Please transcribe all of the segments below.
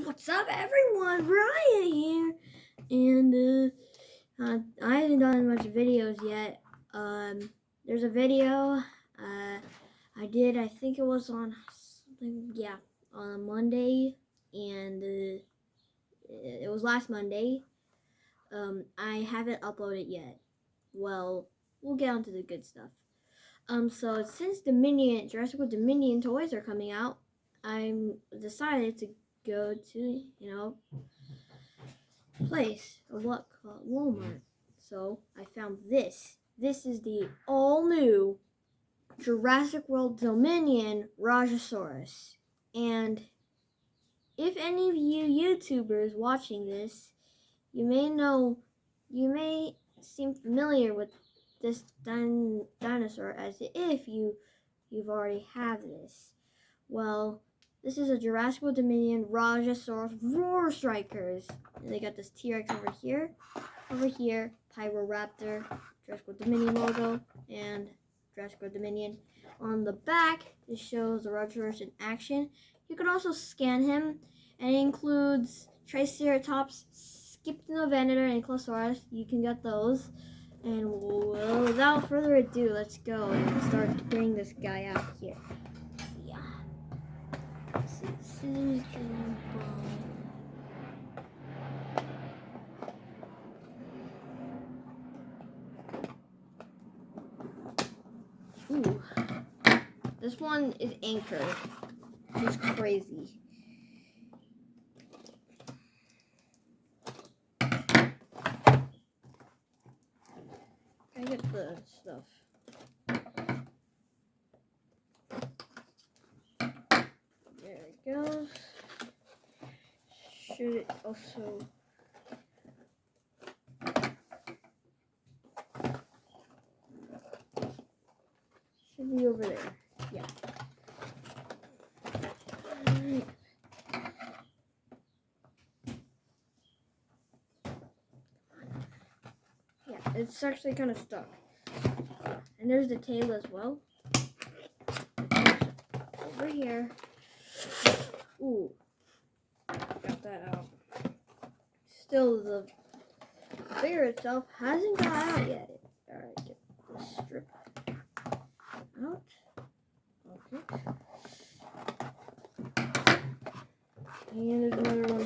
What's up, everyone? Ryan here, and I haven't done much videos yet. There's a video I did. I think it was on on Monday, and it was last Monday. I haven't uploaded yet. Well, we'll get on to the good stuff. So since Jurassic World Dominion toys are coming out, I'm decided to go to place of luck called Walmart. So I found this. This is the all new Jurassic World Dominion Rajasaurs. And if any of you YouTubers watching this, you may seem familiar with this dinosaur as if you've already have this. Well, this is a Jurassic World Dominion Rajasaurus Roar Strikers. And they got this T-Rex over here, Pyroraptor, Jurassic World Dominion logo, and Jurassic World Dominion. On the back, it shows the Rajasaurus in action. You can also scan him, and it includes Triceratops, Scyphinovenator, and Ankylosaurus. You can get those. And without further ado, let's go and start bringing this guy out here. Ooh, this one is anchored. It's crazy. I get the stuff. There it goes. Should it also should be over there? Yeah. Yeah, it's actually kind of stuck. And there's the tail as well. Over here. Ooh. Got that out. Still, the figure itself hasn't got out yet. Alright, get this strip out. Okay. And there's another one.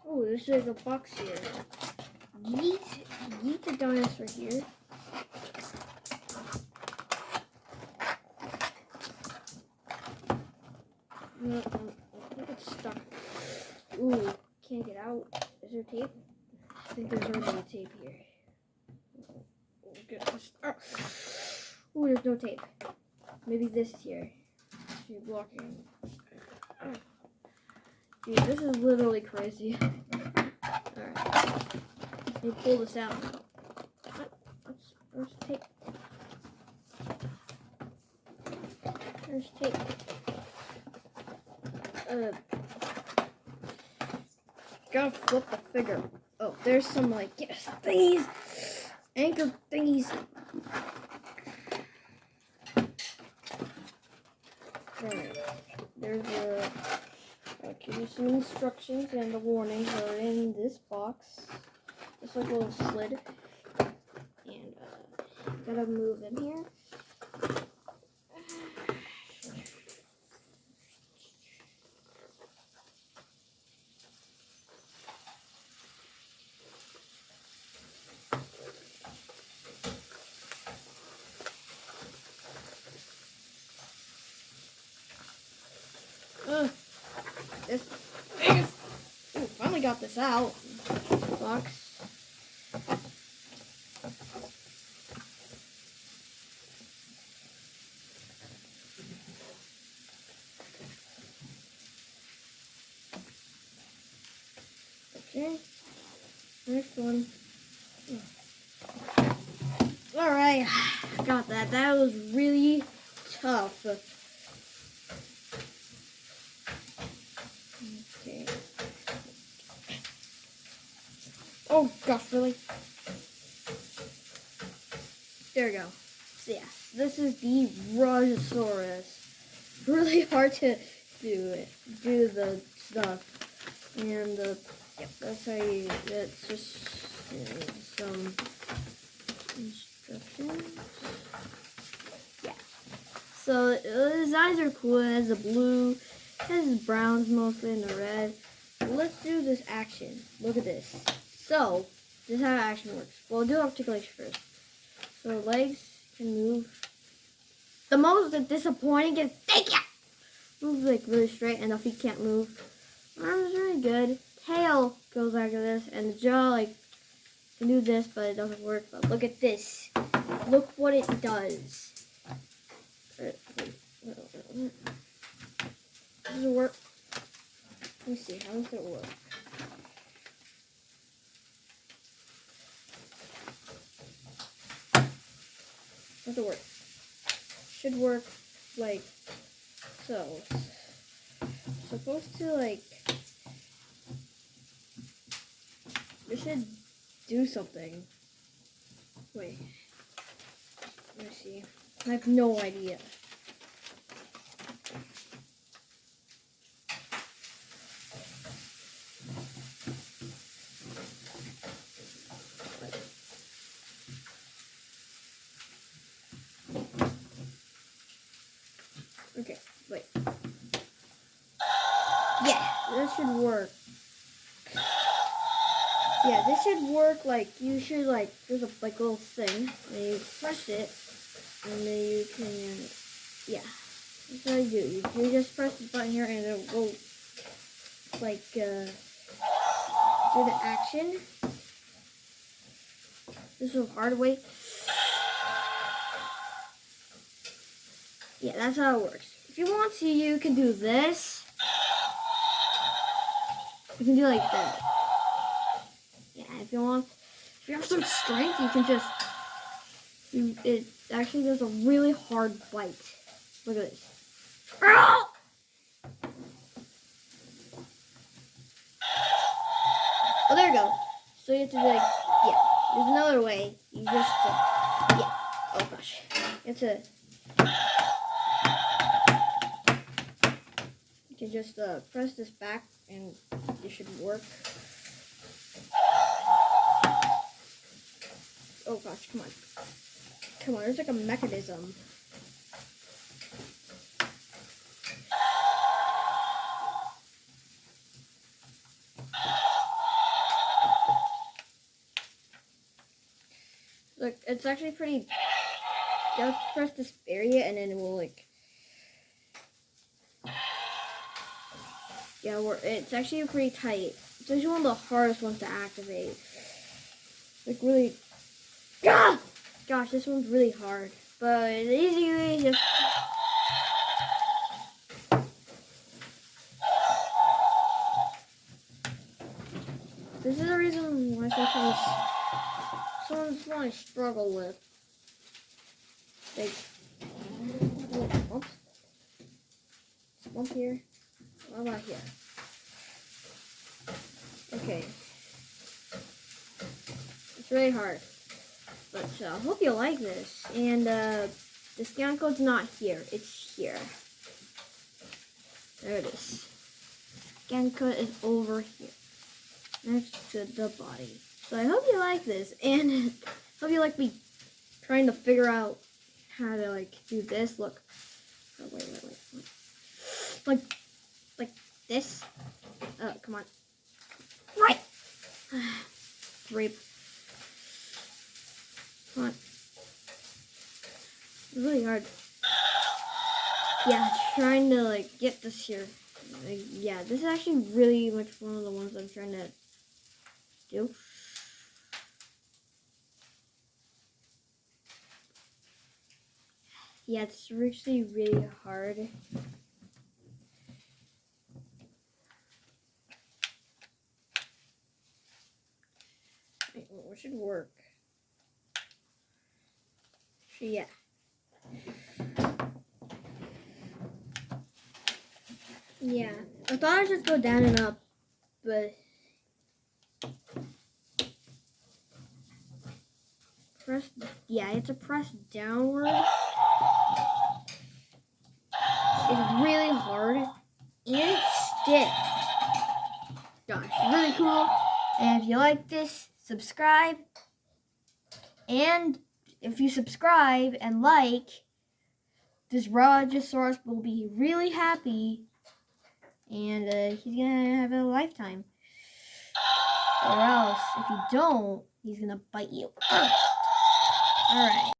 Oh, this is a box here. Yeet the dinosaur here. No, I think it's stuck. Ooh, can't get out. Is there tape? I think there's already tape here. Ooh, there's no tape. Maybe this here. She's blocking. Dude, this is literally crazy. Alright. Let me pull this out. Where's tape? There's tape. Gotta flip the figure. Oh, there's some thingies, anchor thingies. Alright, there's give you some instructions, and the warnings are in this box. Just like a little slid. And gotta move them here. This thing is... Ooh, finally got this out. Box. Okay. Next one. Alright. Got that. That was really tough. Okay. Oh gosh, really? There we go. So yeah, this is the Rajasaurus. really hard to do the stuff. And yep, that's how you. That's just some instructions. Yeah. So the designs are cool. It has the blue, it has the browns mostly, and the red. Let's do this action. Look at this. So this is how action works. We'll do articulation first. So legs can move. The most disappointing is thank ya. Moves like really straight, and the feet can't move. Arms really good. Tail goes like this, and the jaw like can do this, but it doesn't work. But look at this. Look what it does. Does it work? Let me see. How does it work? Does it work? Should work like so. Supposed to like. It should do something. Wait. Let me see. I have no idea. Okay, wait. Yeah, this should work. Yeah, this should work. Like you should like there's a like little thing, and you press it, and then you can yeah. That's what I do. You just press the button here, and it will like do the action. This is hard way. Yeah, that's how it works. If you want to, you can do this. You can do like that. Yeah, if you want, if you have some strength, you can just. It actually does a really hard bite. Look at this. Oh, there you go. So you have to do like, yeah. There's another way. You just, yeah. Oh gosh. You have to. You can just press this back, and it should work. Oh gosh, come on. Come on, there's like a mechanism. Look, it's actually pretty. Just press this area, and then it will like. Yeah, it's actually pretty tight. It's actually one of the hardest ones to activate. Like really. Ah! Gosh, this one's really hard. But the easy way is just. This is the reason why sometimes I struggle with. Like, bump here. What about here? Okay. It's really hard. But I hope you like this. And the scan code's not here. It's here. There it is. Scan code is over here. Next to the body. So I hope you like this. And hope you like me trying to figure out how to like do this. Look. Oh, wait. Like this. Oh, come on. Right. Rape. Come on. It's really hard. Yeah, trying to like get this here. Like, yeah, this is actually really much one of the ones I'm trying to do. Yeah, it's actually really hard. What should work? Yeah. Yeah. I thought I'd just go down and up, but press. Yeah, you have to press downward. is really hard and it sticks. Gosh, really cool. And if you like this, subscribe. And if you subscribe and like, this rajasaurs will be really happy. And he's gonna have a lifetime. Or else, if you don't, he's gonna bite you. Alright.